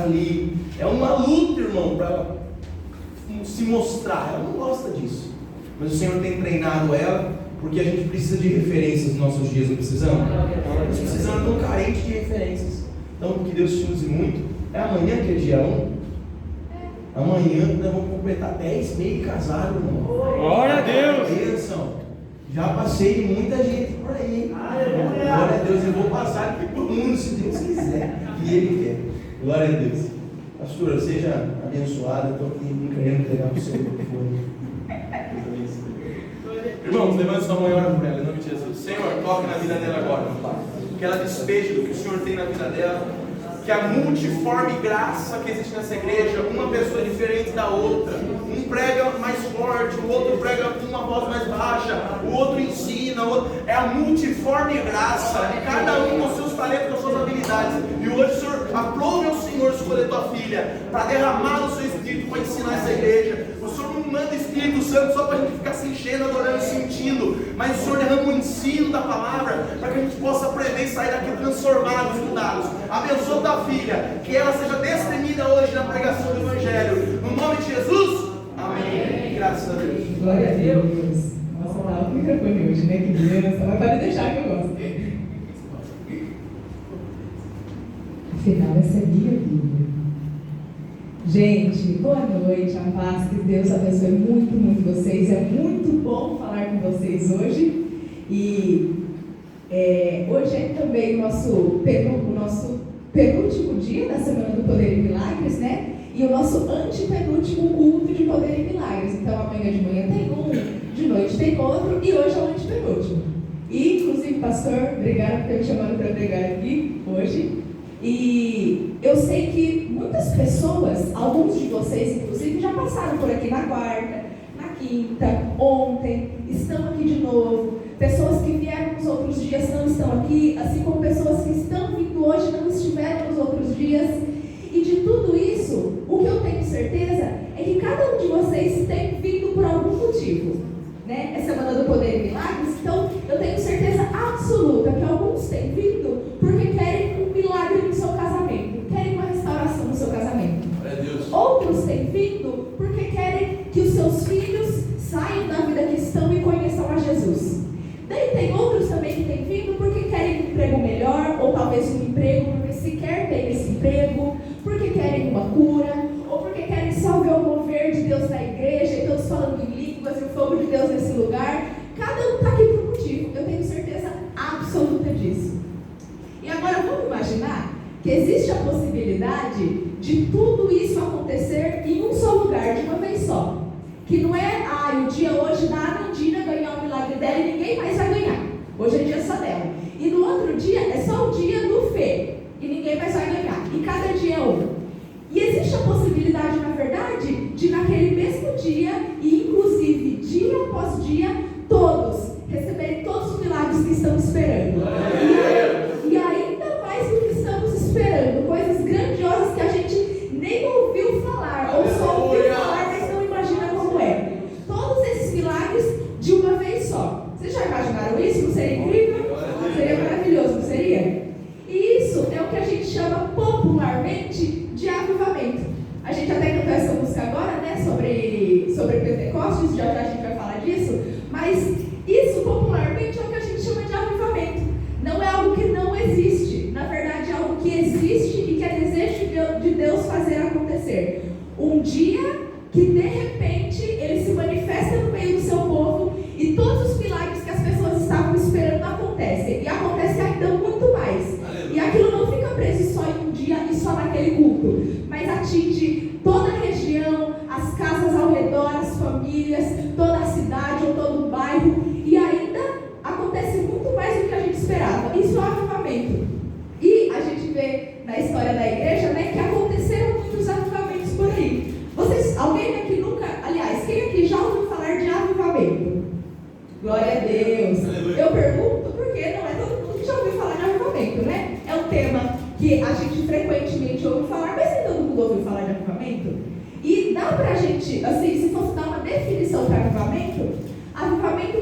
ali. É uma luta, irmão, para ela se mostrar. Ela não gosta disso. Mas o Senhor tem treinado ela, porque a gente precisa de referências nos nossos dias, não precisamos? Nós precisamos tão carentes de referências. Então, que Deus te use muito. É amanhã que é dia 1? Amanhã nós vamos completar 10 meses casados, irmão. Glória a Deus! Bênção. Já passei de muita gente por aí. Glória a Deus, eu vou passar aqui por mundo, se Deus quiser. E Ele quer. Glória a Deus. Pastora, seja abençoada. Estou aqui querendo entregar para o Senhor o que foi. Irmãos, levante sua mão e ora por ela, em nome de Jesus. Senhor, toque na vida dela agora, meu Pai. Que ela despeje do que o Senhor tem na vida dela. Que a multiforme graça que existe nessa igreja, uma pessoa diferente da outra. Um prega mais forte, o outro prega com uma voz mais baixa, o outro ensina, o outro... É a multiforme graça, cada um com seus talentos, com suas habilidades. E hoje o Senhor, aprove ao Senhor escolher tua filha, para derramar o seu Espírito, para ensinar essa igreja. O Senhor não manda Espírito Santo só para a gente ficar se enchendo, adorando, sentindo. Mas o Senhor derrama o ensino da palavra, para que a gente possa aprender e sair daqui transformados, mudados. Abençoa tua filha, que ela seja destemida hoje na pregação do Evangelho. No nome de Jesus, amém. Graças a Deus. Glória a Deus. Nossa, tá alto o microfone hoje, né? Que Deus, ela pode deixar que eu gosto. Afinal, essa é minha Bíblia. Gente, boa noite, a paz, que Deus abençoe muito, muito vocês. É muito bom falar com vocês hoje. E hoje é também o nosso penúltimo dia da Semana do Poder e Milagres, né? E o nosso antepenúltimo culto de Poder e Milagres. Então amanhã de manhã tem um, de noite tem outro, e hoje é o antepenúltimo. E, inclusive, pastor, obrigado por ter me chamado para pregar aqui hoje. E eu sei que muitas pessoas, alguns de vocês, inclusive, já passaram por aqui na quarta, na quinta, ontem, estão aqui de novo. Pessoas que vieram nos outros dias não estão aqui, assim como pessoas que estão vindo hoje não estiveram nos outros dias. E de tudo isso, o que eu tenho certeza é que cada um de vocês tem vindo por algum motivo, né? É Semana do Poder e Milagres, então eu tenho certeza absoluta que alguns têm vindo porque querem um milagre no seu casamento, querem uma restauração no seu casamento. Outros têm vindo porque querem que os seus filhos saiam da vida que estão e conheçam a Jesus. Daí tem outros também que têm vindo porque querem um emprego melhor, ou talvez um emprego porque sequer têm esse emprego, porque querem uma cura, ou porque querem só ver o mover de Deus na igreja, e todos falando em línguas e o fogo de Deus nesse lugar. Cada um está aqui por um motivo, eu tenho certeza absoluta disso. E agora vamos imaginar que existe a possibilidade de tudo isso acontecer em um só lugar, de uma vez só. Que não é, o dia hoje da Arandina ganhar o milagre dela e ninguém mais vai ganhar. Hoje é dia só dela. E no outro dia é só o dia do Fê e ninguém mais vai ganhar. E cada dia é um. E existe a possibilidade, na verdade, de naquele mesmo dia, e inclusive dia após dia, todos receberem todos os milagres que estamos esperando. E ainda mais do que estamos esperando, coisas grandiosas que a gente nem ouviu falar, ou só ouviu falar, mas não imagina como é. Todos esses milagres de uma vez só. Vocês já imaginaram isso? Não seria incrível? Seria maravilhoso, não seria? E isso é o que a gente chama popularmente de avivamento. A gente até cantou essa música agora, né? Sobre Pentecostes, já a gente vai falar disso. Mas isso popularmente é o que a gente chama de avivamento. Não é algo que não existe. Na verdade, é algo que existe e que é desejo de Deus fazer acontecer. Um dia que de repente ele se manifesta no meio do seu povo e todos os milagres que as pessoas estavam esperando acontecem. E acontece ainda muito mais. E aquilo não fica preso só em um dia e só naquele culto, mas atinge toda a região, as casas ao redor, as famílias, toda a cidade ou todo o bairro. E ainda acontece muito mais do que a gente esperava. Isso é um avivamento. E a gente vê na história da igreja, né, que aconteceram muitos avivamentos por aí. Alguém aqui nunca, aliás, quem aqui já ouviu falar de avivamento? Glória a Deus. Eu pergunto porque não é todo mundo que já ouviu falar de avivamento, né? É um tema que a gente frequentemente ouve falar, mas nem todo mundo ouviu falar de avivamento. E dá pra gente, assim, se fosse dar uma definição para avivamento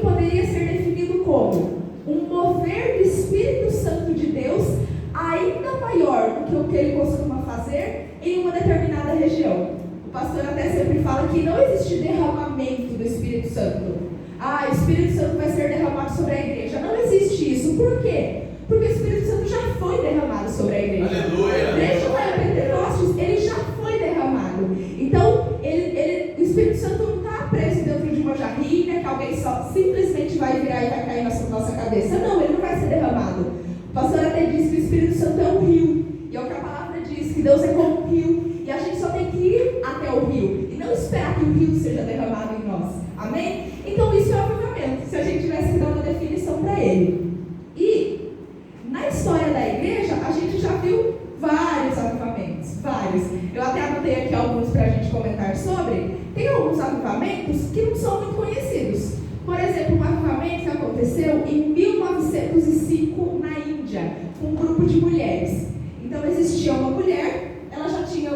poderia ser definido como um mover do Espírito Santo de Deus ainda maior do que o que ele costuma fazer em uma determinada região. O pastor até sempre fala que não existe derramamento do Espírito Santo. O Espírito Santo vai ser derramado sobre a igreja. Não existe isso. Por quê? Porque o Espírito Santo já foi derramado sobre a igreja. Aleluia! Desde lá em Pentecostes, ele já foi derramado. Então, o Espírito Santo não está preso dentro de uma jarrinha que alguém só simplesmente vai virar e vai cair na nossa cabeça. Não, ele não vai ser derramado. O pastor até disse que o Espírito Santo é um rio. E é o que a palavra diz, que Deus é como um rio. E a gente só tem que ir até o rio. E não esperar que o rio seja derramado em nós. Amém? Então, isso é o avivamento. Se a gente tivesse que dar uma definição para ele. E, na história da igreja, a gente já viu vários avivamentos. Vários. Eu até anotei aqui alguns para a gente comentar sobre. Tem alguns avivamentos que não são muito conhecidos. Por exemplo, um avivamento que aconteceu em 1905 na Índia, com um grupo de mulheres. Então existia uma mulher, ela já tinha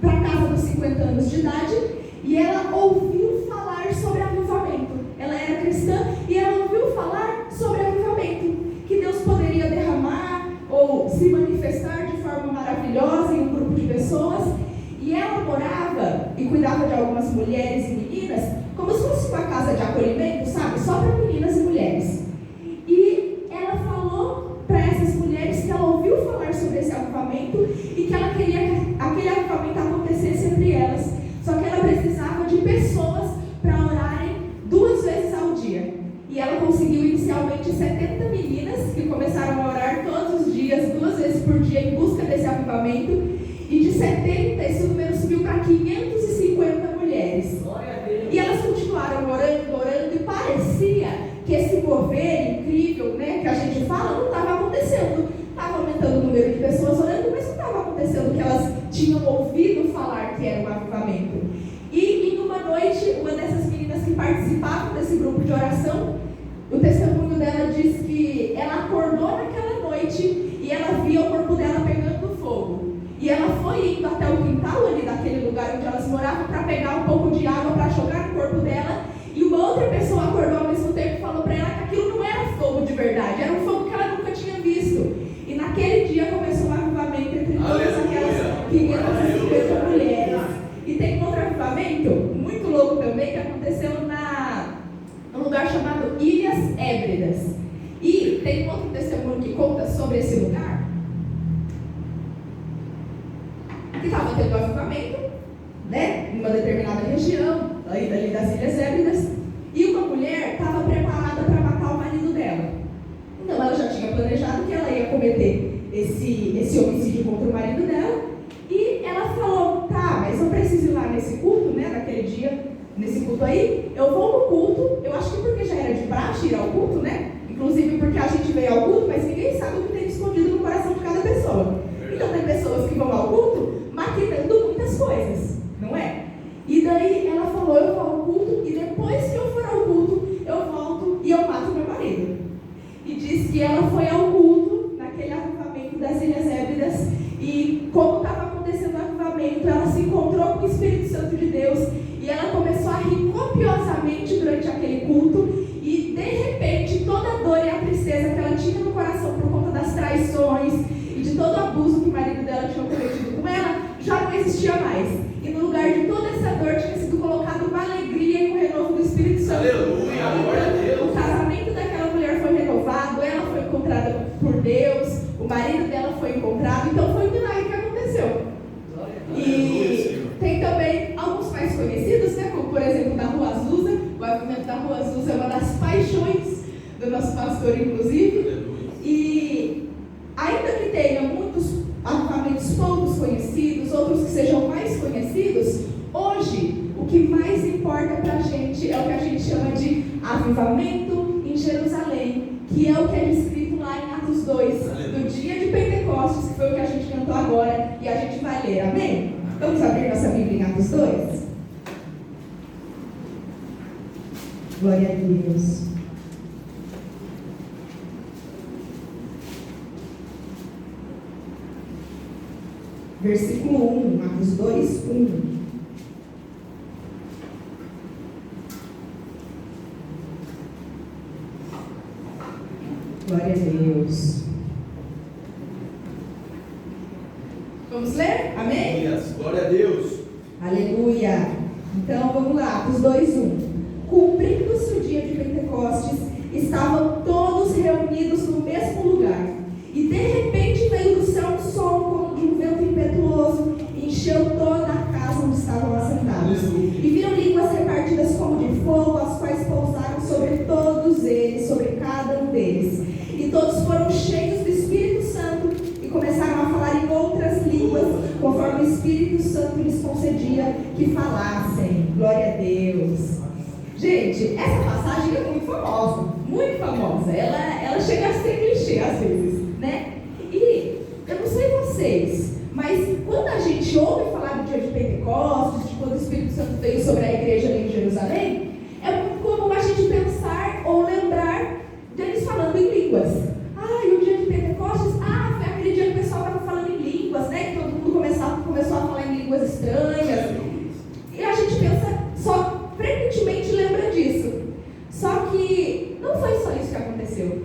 para casa dos 50 anos de idade, e ela ouviu falar sobre avivamento. Ela era cristã e ela ouviu falar sobre avivamento, que Deus poderia derramar ou se manifestar de forma maravilhosa em um grupo de pessoas. E ela morava e cuidava de algumas mulheres e meninas, como se fosse uma casa de acolhimento, sabe? Só para meninas e mulheres. E ela falou para essas mulheres que ela ouviu falar sobre esse avivamento e que ela queria que aquele avivamento acontecesse entre elas. Só que ela precisava de pessoas para orarem 2 vezes ao dia. E ela conseguiu inicialmente 70 meninas que começaram a orar todos os dias, 2 vezes por dia, em busca desse avivamento. E de 70, esse número subiu para 550 mulheres. E elas continuaram orando, e parecia que esse mover incrível, né, que a gente fala, não estava acontecendo. Estava aumentando o número de pessoas orando, mas não estava acontecendo o que elas tinham ouvido falar que era um avivamento. E em uma noite, uma dessas meninas que participavam desse grupo de oração, o testemunho dela diz que ela acordou naquela noite e ela via o corpo dela pegando fogo. E ela foi indo até o quintal ali daquele lugar onde elas moravam para pegar um pouco de água para jogar no corpo dela. E uma outra pessoa acordou ao mesmo tempo e falou para ela que aquilo não era fogo de verdade, era um fogo que ela nunca tinha visto. E naquele dia começou um avivamento entre todas aquelas 550 mulheres. E tem um outro avivamento, muito louco também, que aconteceu num lugar chamado Ilhas Hébridas. E tem outro testemunho que conta sobre esse lugar. Que estava tendo avivamento, né, em uma determinada região, ali das Ilhas Hébridas, e uma mulher estava preparada para matar o marido dela. Então ela já tinha planejado que ela ia cometer esse homicídio contra o marido dela, e ela falou, tá, mas eu preciso ir lá nesse culto, né, naquele dia, nesse culto aí, eu vou no culto, eu acho que porque já era de praxe ir ao culto, né, inclusive porque a gente veio ao culto, mas ninguém sabe o que tem escondido no coração de cada pessoa. Então tem pessoas que vão ao culto maquinando muitas coisas, não é? E daí ela falou, eu vou ao culto e depois que eu for ao culto, eu volto e eu mato meu marido. E diz que ela foi ao culto, naquele avivamento das Ilhas Hébridas, e como estava acontecendo o avivamento, ela se encontrou com o Espírito Santo de Deus, e ela começou a rir copiosamente durante aquele culto, e de repente toda a dor e a tristeza que ela tinha no coração por conta das traições, e de todo o abuso que o marido dela tinha cometido com ela, já não existia mais. E no lugar de toda essa dor tinha sido colocada uma alegria e um renovo do Espírito Santo. Aleluia, glória a Deus. O casamento daquela mulher foi renovado, ela foi encontrada por Deus, o marido dela foi encontrado, então foi um milagre que aconteceu. E tem também alguns mais conhecidos, né, como por exemplo da Rua Azusa. O avivamento da Rua Azusa é uma das paixões do nosso pastor, inclusive. E ainda que tenha muitos avivamentos poucos conhecidos, outros que sejam mais conhecidos, hoje o que mais importa para a gente é o que a gente chama de avivamento em Jerusalém, que é o que é descrito lá em Atos 2, do dia de Pentecostes, que foi o que a gente cantou agora e a gente vai ler, amém? Vamos abrir nossa Bíblia em Atos 2? Glória a Deus. Versículo 1, Atos 2, 1. Glória a Deus. Vamos ler? Amém? Aleluia! Então vamos lá, os 2:1. Cumprindo-se o dia de Pentecostes, estavam todos reunidos no mesmo lugar. E de repente veio do céu um som como de um vento impetuoso, e encheu toda a casa onde estavam assentados. E viram línguas repartidas como de fogo, as quais pousaram sobre todos eles, sobre cada um deles. E todos foram cheios do Espírito Santo e começaram a falar em outras línguas, conforme o Espírito Santo lhes concedia que falassem. Glória a Deus. Gente, essa passagem é muito famosa, muito famosa. Ela chega a ser clichê às vezes, né? E eu não sei vocês, mas quando a gente ouve falar do dia de Pentecostes, de quando o Espírito Santo veio sobre a igreja ali em Jerusalém, é muito comum a gente pensar ou lembrar deles falando em línguas. E o dia de Pentecostes, foi aquele dia que o pessoal estava falando em línguas, né? Que todo mundo começou a falar em línguas estranhas. E a gente pensa, só frequentemente lembra disso. Só que não foi só isso que aconteceu.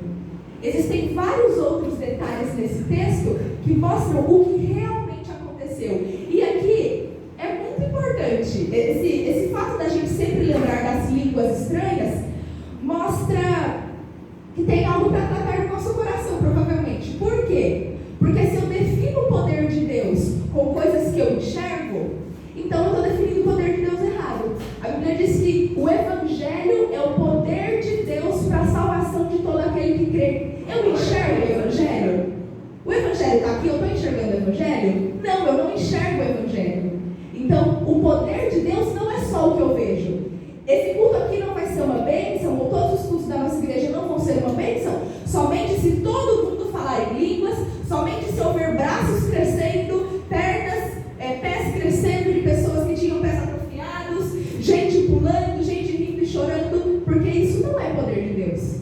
Existem vários outros detalhes nesse texto que mostram o que realmente aconteceu. E aqui é muito importante, esse fato da gente sempre lembrar das línguas estranhas mostra que tem algo para tratar no nosso coração, provavelmente. Por quê? Porque se eu defino o poder de Deus com coisas que eu enxergo, então eu estou definindo o poder de Deus errado. A Bíblia diz que o Evangelho é o poder de Deus para a salvação de todo aquele que crê. Eu enxergo o Evangelho? O Evangelho está aqui, eu estou enxergando o Evangelho? Não, eu não enxergo o Evangelho. Então, o poder de Deus não é só o que eu vejo. Esse culto aqui não vai ser uma bênção, ou todos os cultos da nossa igreja não vão ser uma bênção, somente se todo mundo falar em línguas, somente se houver braços crescendo, pernas, pés crescendo de pessoas que tinham pés atrofiados, gente pulando, gente rindo e chorando, porque isso não é poder de Deus.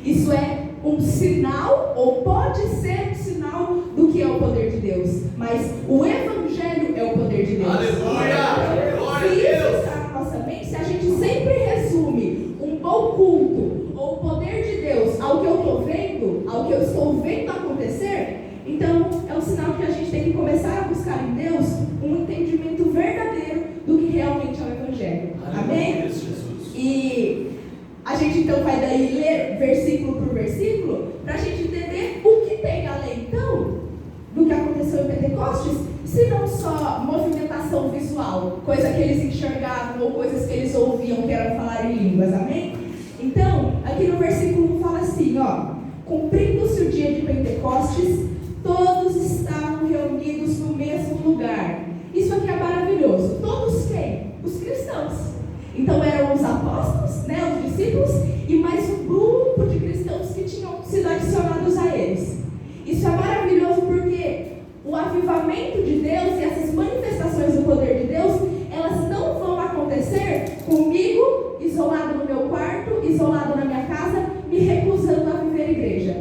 Isso é um sinal, ou pode ser um sinal do que é o poder de Deus, mas o Evangelho é o poder de Deus. Aleluia! Glória a Se isso Deus! está na nossa mente, se a gente sempre resume um bom culto ou o poder de Deus ao que eu estou vendo, ao que eu estou vendo acontecer, então é um sinal que a gente tem que começar a buscar em Deus um entendimento verdadeiro do que realmente é o Evangelho. Amém? E a gente então vai daí ler versículo por versículo para a gente entender o que tem além então do que aconteceu em Pentecostes, se não só movimentação visual, coisa que eles enxergavam ou coisas que eles ouviam que eram falar em línguas, amém? Então, aqui no versículo 1 fala assim, cumprindo-se o dia de Pentecostes, todos estavam reunidos no mesmo lugar. Isso aqui é maravilhoso. Todos quem? Os cristãos. Então eram os apóstolos, né, os discípulos, e mais um grupo de cristãos que tinham sido adicionados a eles. Isso é maravilhoso porque o avivamento de Deus e essas manifestações do poder de Deus, elas não vão acontecer comigo, isolado no meu quarto, isolado na minha casa, me recusando a viver igreja.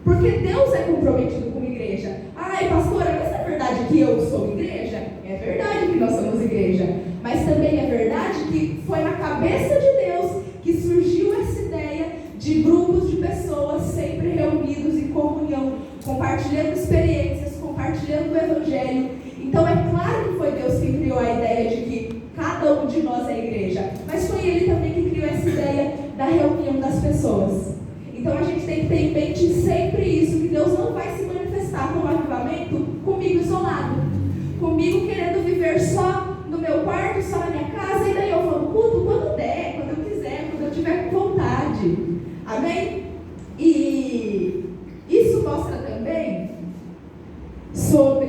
Porque Deus é comprometido com a igreja. Pastora, mas é verdade que eu sou igreja? É verdade que nós somos igreja. Mas também é verdade que foi na cabeça de Deus que surgiu essa ideia de grupos de pessoas sempre reunidos em comunhão, compartilhando experiências, compartilhando o Evangelho. Então é claro que foi Deus que criou a ideia de que cada um de nós é igreja, mas foi Ele também que criou essa ideia da reunião das pessoas. Então a gente tem que ter em mente sempre isso, que Deus não vai se manifestar como avivamento comigo isolado, comigo querendo viver só no meu quarto, só na minha casa, e daí eu vou no culto quando der, quando eu quiser, quando eu tiver com vontade. Amém? E isso mostra também sobre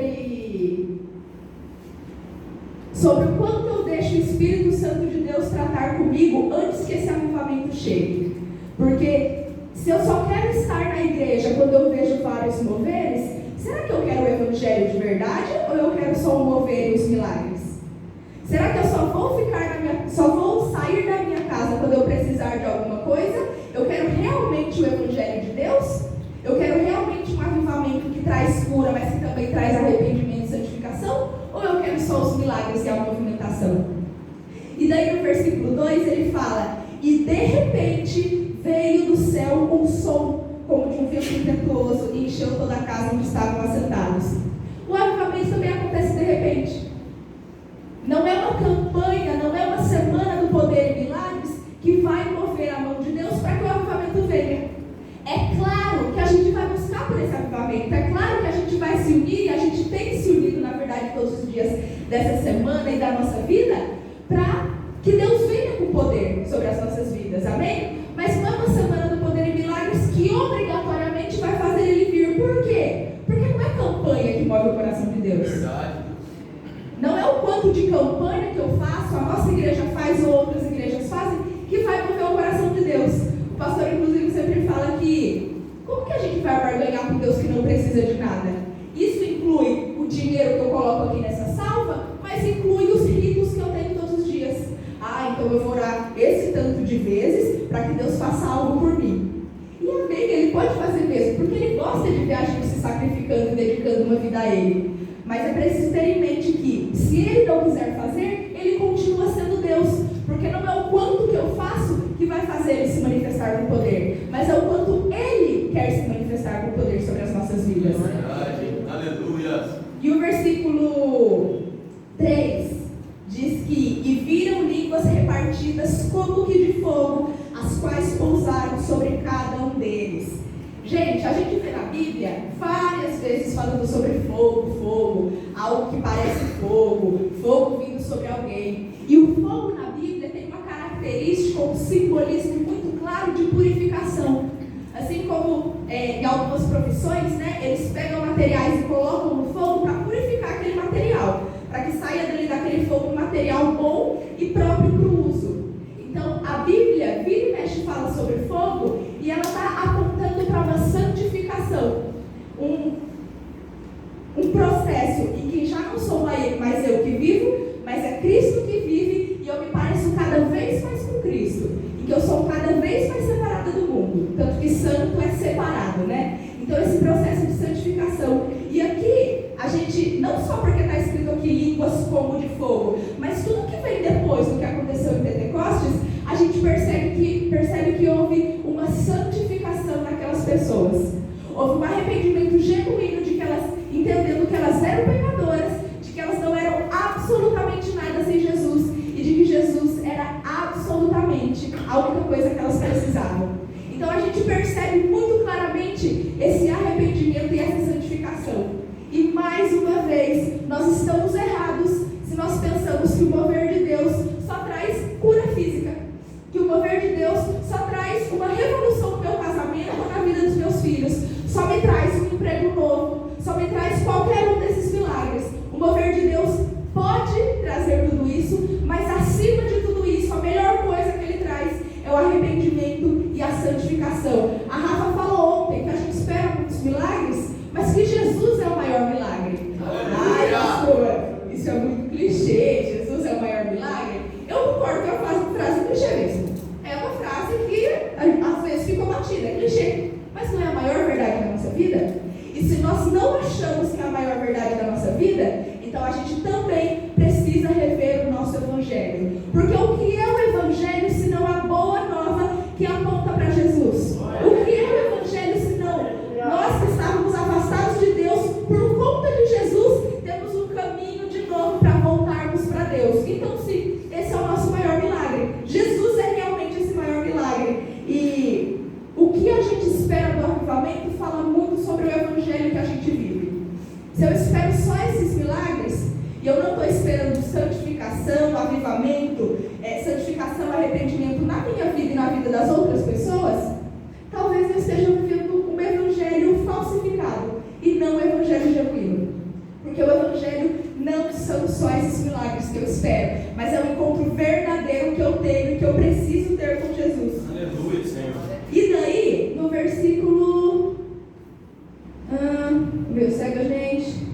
o quanto eu deixo o Espírito Santo de Deus tratar comigo antes que esse avivamento chegue. Porque se eu só quero estar na igreja quando eu vejo vários moveres, será que eu quero o Evangelho de verdade ou eu quero só o mover e os milagres? Será que eu só vou sair da minha casa quando eu precisar de alguma coisa? Eu quero realmente o Evangelho de Deus? Eu quero realmente um avivamento que traz cura, mas que também traz arrependimento e santificação? Ou eu quero só os milagres e a movimentação? E daí no versículo 2 ele fala: e de repente veio do céu um som, como de um vento impetuoso, e encheu toda a casa onde estavam assentados. O avivamento também acontece de repente. verdade todos os dias dessa semana e da nossa vida, para que Deus venha com poder sobre as nossas vidas, amém? Mas não é uma semana do poder e milagres que obrigatoriamente vai fazer ele vir. Por quê? Porque não é campanha que move o coração de Deus. Verdade. Não é o quanto de campanha que eu faço, a nossa igreja faz ou outras igrejas fazem, que vai mover o coração de Deus. O pastor, inclusive, sempre fala que como que a gente vai barganhar com Deus que não precisa de nada? Isso inclui o dinheiro que eu coloco aqui nessa salva, mas inclui os ritos que eu tenho todos os dias. Então eu vou orar esse tanto de vezes para que Deus faça algo por mim. E amém, ele pode fazer mesmo, porque ele gosta de ver a gente se sacrificando e dedicando uma vida a ele. Mas é preciso ter em mente que, se ele não quiser fazer, ele continua sendo Deus. Porque não é o quanto que eu faço que vai fazer ele se manifestar com poder, mas é o quanto ele quer se manifestar com poder sobre as nossas vidas. Verdade. Aleluia. E o versículo 3 diz que: e viram línguas repartidas como que de fogo, as quais pousaram sobre cada um deles. Gente, a gente vê na Bíblia várias vezes falando sobre fogo, algo que parece fogo vindo sobre alguém. E o fogo na Bíblia tem uma característica, um simbolismo muito claro de purificação. Assim como em algumas profissões, né, eles pegam materiais e colocam no fogo para purificar aquele material, para que saia dali daquele fogo um material bom e próprio para o uso. Então, a Bíblia, vira e mexe, fala sobre fogo, e ela está apontando para uma santificação, um processo em que já não sou mais eu que vivo, mas é Cristo que vive, e eu me pareço cada vez mais com Cristo, em que eu sou cada vez mais separada do mundo, tanto que santo é separado, né? Então, esse processo de santificação. E aqui, a gente, não só porque está escrito aqui línguas como de fogo, mas tudo que vem depois do que aconteceu em Pentecostes, a gente percebe que houve uma santificação naquelas pessoas. Houve um arrependimento genuíno de que elas, entendendo que elas eram pecadoras, de que elas não eram absolutamente nada sem Jesus, e de que Jesus era absolutamente a única coisa que elas precisavam. Então a gente percebe muito claramente esse arrependimento e essa santificação. E mais uma vez, nós estamos errados se nós pensamos que o mover de Deus só traz cura física, que o mover de Deus só traz uma revolução no meu casamento ou na vida dos meus filhos, só me traz um emprego novo, só me traz qualquer um desses milagres. O mover de Deus pode trazer tudo isso, mas acima de tudo isso, a melhor coisa que ele traz é o arrependimento e a santificação. A Rafa falou ontem que a gente espera muitos milagres, mas que Jesus é o maior milagre. Ai, pastora, isso é muito clichê, Jesus é o maior milagre. Eu concordo que é uma frase clichê mesmo. É uma frase que às vezes ficou batida, é clichê. Mas não é a maior verdade da nossa vida? E se nós não achamos que é a maior verdade da nossa vida, então a gente também precisa rever o nosso evangelho. Porque o que é o evangelho se não a boa nova que aponta para Jesus? O que é o evangelho se não nós que estávamos afastados de Deus, por conta de Jesus, temos um caminho de novo para voltarmos para Deus? Então sim, esse é o nosso maior milagre. Jesus é realmente esse maior milagre. E o que a gente espera do avivamento fala muito sobre o evangelho que a gente vive. Se eu espero só esses milagres, e eu não estou esperando santificação, avivamento, santificação, arrependimento na minha vida e na vida das outras pessoas, talvez eu esteja vivendo um evangelho falsificado e não o evangelho genuíno. Porque o evangelho não são só esses milagres que eu espero, mas é o encontro verdadeiro que eu tenho e que eu preciso ter com Jesus. Aleluia, Senhor. E daí, no versículo... meu, segue a gente.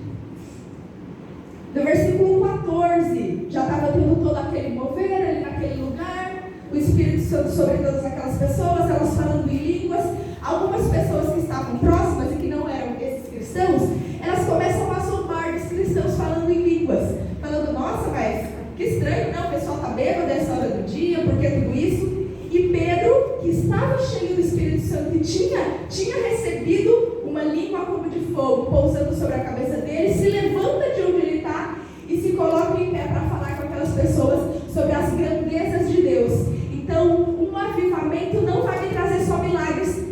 No versículo 14, já estava tendo todo aquele mover ali naquele lugar, o Espírito Santo sobre todas aquelas pessoas, elas falando em línguas. Algumas pessoas que estavam próximas e que não eram esses cristãos, elas começam a zombar dos cristãos falando em línguas, falando: nossa, mas que estranho, não, o pessoal está bêbado essa hora do dia, por que tudo isso? E Pedro, que estava cheio do Espírito Santo e tinha recebido uma língua como de fogo pousando sobre a cabeça dele, se levanta de onde ele está e se coloca em pé para falar com aquelas pessoas sobre as grandezas de Deus. Então, um avivamento não vai me trazer só milagres,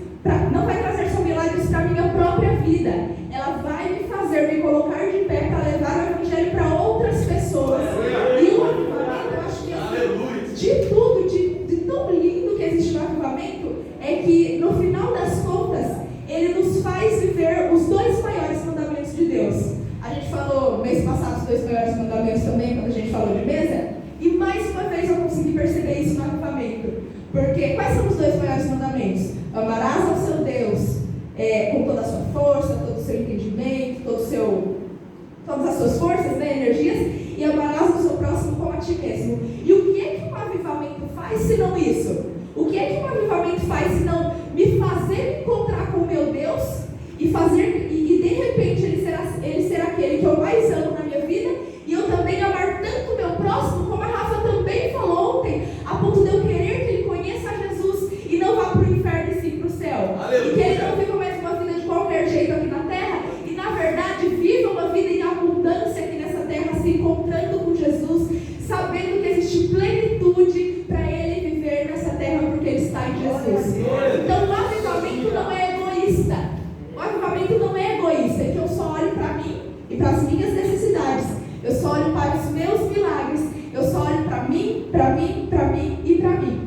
não vai trazer só milagres para a minha própria vida. Ela vai me fazer me colocar de pé para levar o evangelho maiores mandamentos também, quando a gente falou de mesa, e mais uma vez eu consegui perceber isso no avivamento. Porque quais são os 2 maiores mandamentos? Amarás ao seu Deus com toda a sua força, todo o seu entendimento, todas as suas forças, né, energias, e amarás o seu próximo como a ti mesmo. E o que é que um avivamento faz se não isso? O que é que um avivamento faz se não me fazer encontrar com o meu Deus e de repente ele ser aquele que eu mais amo na minha vida, e eu também amar tanto o meu próximo, como a Rafa também falou ontem, a ponto de eu querer que ele conheça Jesus e não vá para o inferno e sim para o céu. Aleluia. E que ele não viva mais uma vida de qualquer jeito aqui na terra, e na verdade viva uma vida em abundância aqui nessa terra, se encontrando com Jesus, sabendo que existe plenitude para ele viver nessa terra porque ele está em Jesus. Então o avivamento não é egoísta. O avivamento não é egoísta, é que eu só olho para mim e para as minhas necessidades. Eu só olho para os meus milagres. Eu só olho para mim, para mim, para mim e para mim.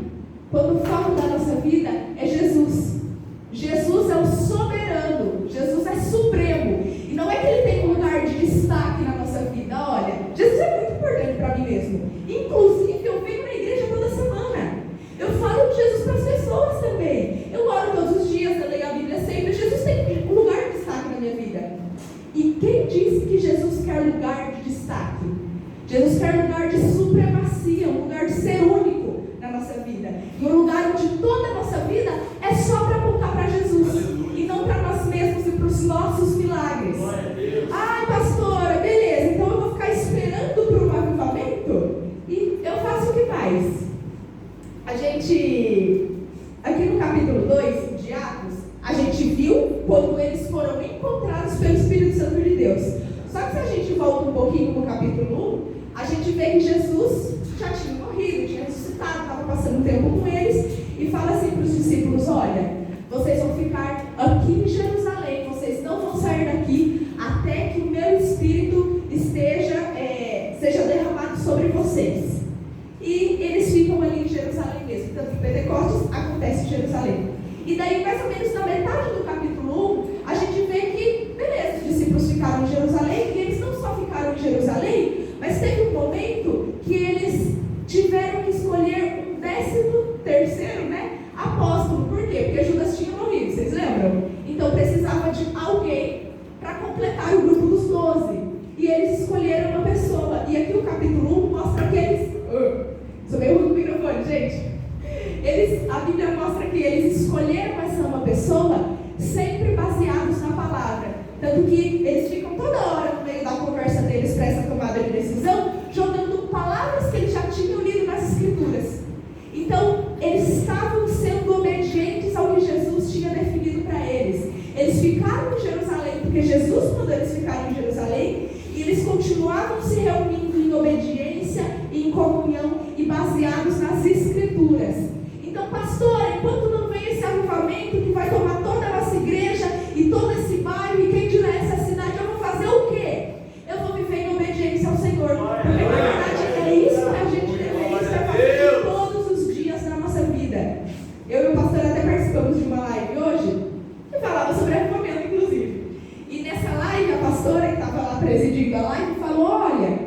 Quando o foco da nossa vida é Jesus. Jesus é o soberano. Jesus é supremo. E não é que ele tem um lugar de destaque na nossa vida. Olha, Jesus é muito importante para mim mesmo. Inclusive, eu venho na igreja toda semana. Eu falo de Jesus para as pessoas também. Eu oro todos os dias, eu leio a Bíblia sempre. Jesus tem um lugar de destaque na minha vida. E quem disse que Jesus quer lugar de destaque? Jesus quer lugar de supremacia, um lugar de ser único na nossa vida. E um lugar onde toda a nossa vida é só para apontar para Jesus. Aleluia. E não para nós mesmos e para os nossos milagres. Ai, pastora, beleza, então eu vou ficar esperando por um avivamento? E eu faço o que faz? A gente, aqui no capítulo 2 de Atos, a gente viu quando eles foram encontrados pelo Espírito Santo de Deus. Só que se a gente volta um pouquinho no capítulo 1, a gente vê que Jesus já tinha morrido, tinha ressuscitado, estava passando um tempo com eles, e fala assim para os discípulos: olha, vocês vão ficar aqui em Jerusalém, vocês não vão sair daqui até que o meu Espírito seja derramado sobre vocês. E eles ficam ali em Jerusalém mesmo. Tanto que Pentecostes acontece em Jerusalém. E daí, mais ou menos na metade do capítulo 1, a gente vê que, beleza, os discípulos ficaram em Jerusalém, e eles não só ficaram em Jerusalém, mas teve um momento que eles tiveram que escolher um 13º, né, apóstolo. Por quê? Porque Judas tinha morrido, vocês lembram? Então precisava de alguém para completar o grupo dos 12. E eles escolheram uma pessoa. E aqui o capítulo 1 mostra que eles... Sou meio ruim no microfone, gente. A Bíblia mostra que eles escolheram uma pessoa sempre baseados na palavra. Tanto que eles ficam toda hora no meio da conversa deles para essa tomada de decisão, jogando palavras que eles já tinham lido nas Escrituras. Então, eles estavam sendo obedientes ao que Jesus tinha definido para eles. Eles ficaram em Jerusalém porque Jesus mandou eles ficarem em Jerusalém, e eles continuavam se reunindo em obediência, em comunhão e baseados nas Escrituras. Então, pastora, enquanto não vem esse avivamento que vai tomar toda a nossa igreja e todo esse bairro e quem dirá essa cidade, eu vou fazer o quê? Eu vou viver em obediência ao Senhor. Porque na verdade é isso que a gente deveria estar fazendo todos os dias na nossa vida. Eu e o pastor até participamos de uma live hoje que falava sobre avivamento, inclusive. E nessa live, a pastora que estava lá presidindo a live falou: olha,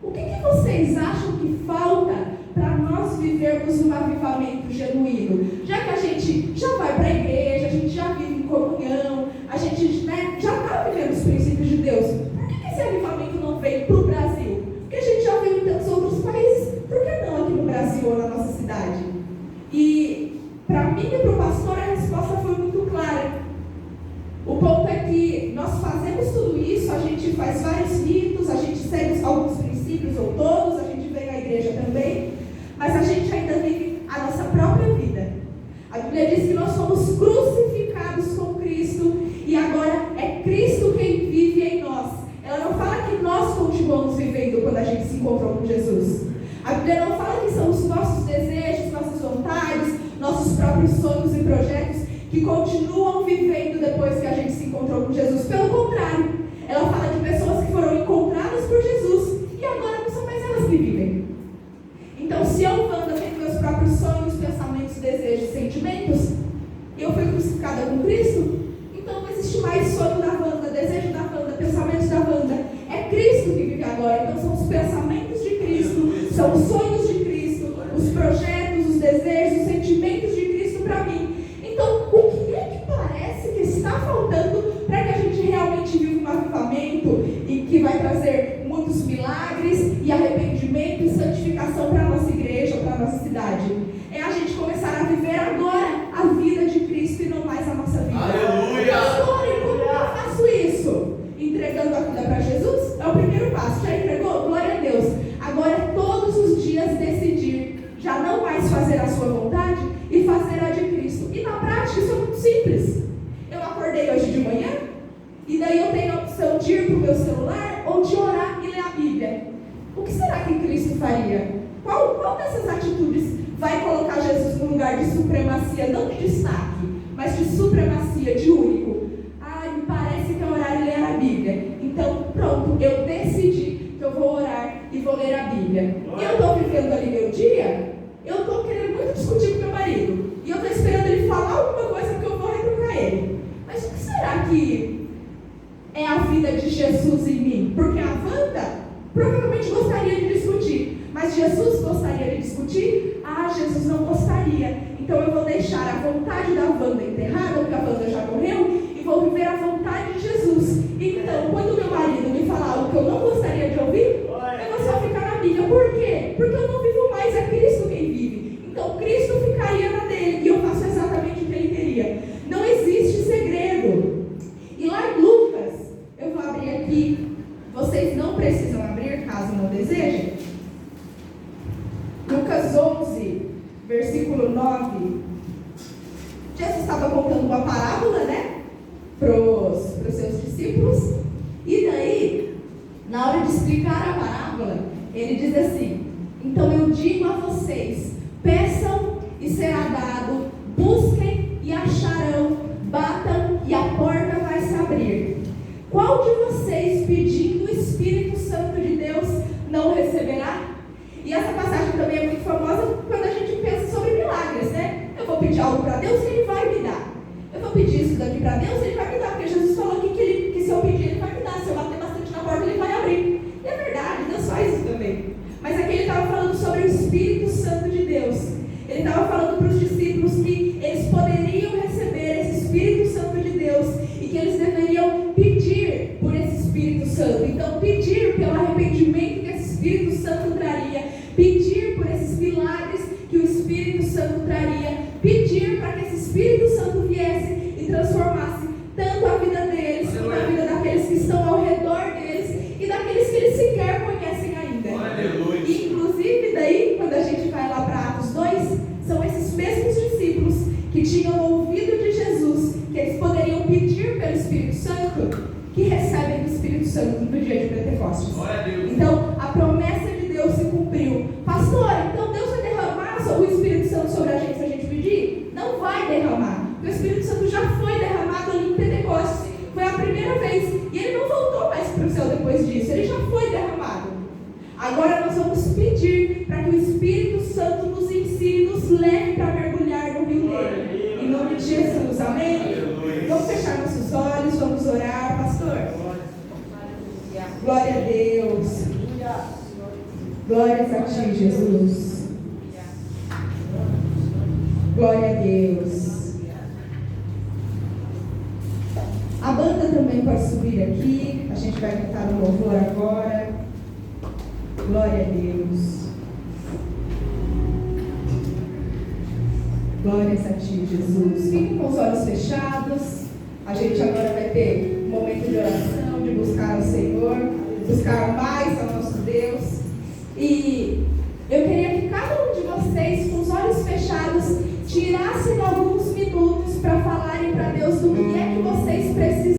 o que vocês acham que falta para nós vivermos um avivamento genuíno? Já que a gente já vai para a igreja, a gente já vive em comunhão, a gente, né, já está vivendo os princípios de Deus, por que esse avivamento não veio para o Brasil? Porque a gente já veio em tantos outros países, por que não aqui no Brasil ou na nossa cidade? E para mim e para o pastor a resposta foi muito clara. O ponto é que nós fazemos tudo isso, a gente faz vários ritos, a gente segue alguns princípios ou todos, a gente vem à igreja também, mas a gente ainda vive a nossa própria vida. A Bíblia diz que nós somos crucificados com Cristo e agora é Cristo quem vive em nós. Ela não fala que nós continuamos vivendo quando a gente se encontrou com Jesus. A Bíblia não fala que são os nossos desejos, nossas vontades, nossos próprios sonhos e projetos que continuam vivendo depois que a gente se encontrou com Jesus. Pelo contrário, ela fala de pessoas que foram encontradas por Jesus e agora não são mais elas que vivem. Então, se eu, Wanda, tenho meus próprios sonhos, pensamentos, desejos, sentimentos, e eu fui crucificada com Cristo, então não existe mais sonho da Wanda, desejo da Wanda, pensamentos da Wanda. É Cristo que vive agora em são os sonhos de Cristo, os projetos, os desejos, os sentimentos de Cristo para mim. Então, o que é que parece que está faltando para que a gente realmente viva um avivamento e que vai trazer muitos milagres e arrependimento e santificação para a nossa igreja, para a nossa cidade? É a gente começar a viver agora a vida de Cristo e não mais a nossa vida. Aleluia! Pastor, e como eu faço isso? Entregando a vida para Jesus? É o primeiro passo. Já entregou? Glória a Deus. Agora é todos os dias decidir já não mais fazer a sua vontade e fazer a de Cristo. E na prática isso é muito simples. Eu acordei hoje de manhã e daí eu tenho a opção de ir para o meu celular ou de orar e ler a Bíblia. O que será que Cristo faria? Qual dessas atitudes vai colocar Jesus no lugar de supremacia, não de destaque, mas de supremacia, de único? Me parece que é orar e ler a Bíblia. Então, pronto, eu decidi que eu vou orar e vou ler a Bíblia. Eu estou vivendo ali meu dia, eu estou querendo muito discutir com meu marido. E eu estou esperando ele falar alguma coisa que eu vou retrucar ele. Mas o que será que é a vida de Jesus em mim? Porque a Wanda provavelmente gostaria de discutir. Mas Jesus gostaria de discutir? Jesus não gostaria. Então eu vou deixar a vontade da Wanda enterrada, porque a Wanda já morreu, e vou viver a vontade de Jesus. Então, quando meu marido me falar algo que eu não gostaria de ouvir, eu vou só ficar na Bíblia. Por quê? Porque eu não vivo mais, é Cristo quem vive. Então Cristo ficaria na dele, e eu faço exatamente o que ele queria. Não existe segredo. E lá em Lucas, eu vou abrir aqui, vocês não precisam abrir caso não desejem. Lucas 11, versículo 9. Jesus estava contando uma parábola, né? Para os seus discípulos. E daí, na hora de explicar a parábola, ele diz assim: então eu digo a vocês, peçam e será dado, busquem e acharão, batam e a porta vai se abrir. Qual de vocês, pedindo o Espírito Santo de Deus, não receberá? E essa passagem também é muito famosa quando a gente pensa sobre milagres, né? Eu vou pedir algo para Deus e Ele vai me dar. Eu vou pedir isso daqui para Deus e Ele vai me dar. Porque Jesus falou aqui que se eu pedir, Ele vai me dar. Se eu bater bastante na porta, Ele vai abrir. E é verdade, Deus faz isso também. Mas aqui Ele estava falando sobre o Espírito Santo de Deus. Ele estava falando para os discípulos que eles poderiam receber esse Espírito Santo de Deus e que eles deveriam pedir por esse Espírito Santo. Então, pedir pelo arrependimento que esse Espírito Santo traria, pedir por esses milagres que o Espírito Santo traria, pedir para que esse Espírito Santo viesse e transformasse tanto a vida deles, quanto a vida daqueles que estão ao redor deles e daqueles que eles sequer conhecem ainda. Aleluia. E, inclusive, daí, quando a gente vai lá para Atos 2, são esses mesmos discípulos que tinham ouvido de Jesus que eles poderiam pedir pelo Espírito Santo, que recebem o Espírito Santo no dia de Pentecostes. Então, a promessa de Deus se cumpriu. Pastor, então Deus vai derramar o Espírito Santo sobre a gente se a gente pedir? Não vai derramar. Porque o Espírito Santo já foi derramado ali em Pentecostes. Foi a primeira vez. E ele não voltou mais para o céu depois disso. Ele já foi derramado. Agora nós vamos pedir para que o Espírito Santo nos ensine, nos leve para mergulhar no rio dele. Em nome de Jesus. Amém? Vamos fechar nossos olhos, vamos orar. Pastor. Glória a Deus. Glórias a Ti, Jesus. Glória a Deus. A banda também pode subir aqui. A gente vai cantar um louvor agora. Glória a Deus. Glórias a Ti, Jesus. Fiquem com os olhos fechados. A gente agora vai ter um momento de oração, de buscar o Senhor, buscar mais ao nosso Deus. E eu queria que cada um de vocês, com os olhos fechados, tirassem alguns minutos para falarem para Deus do que é que você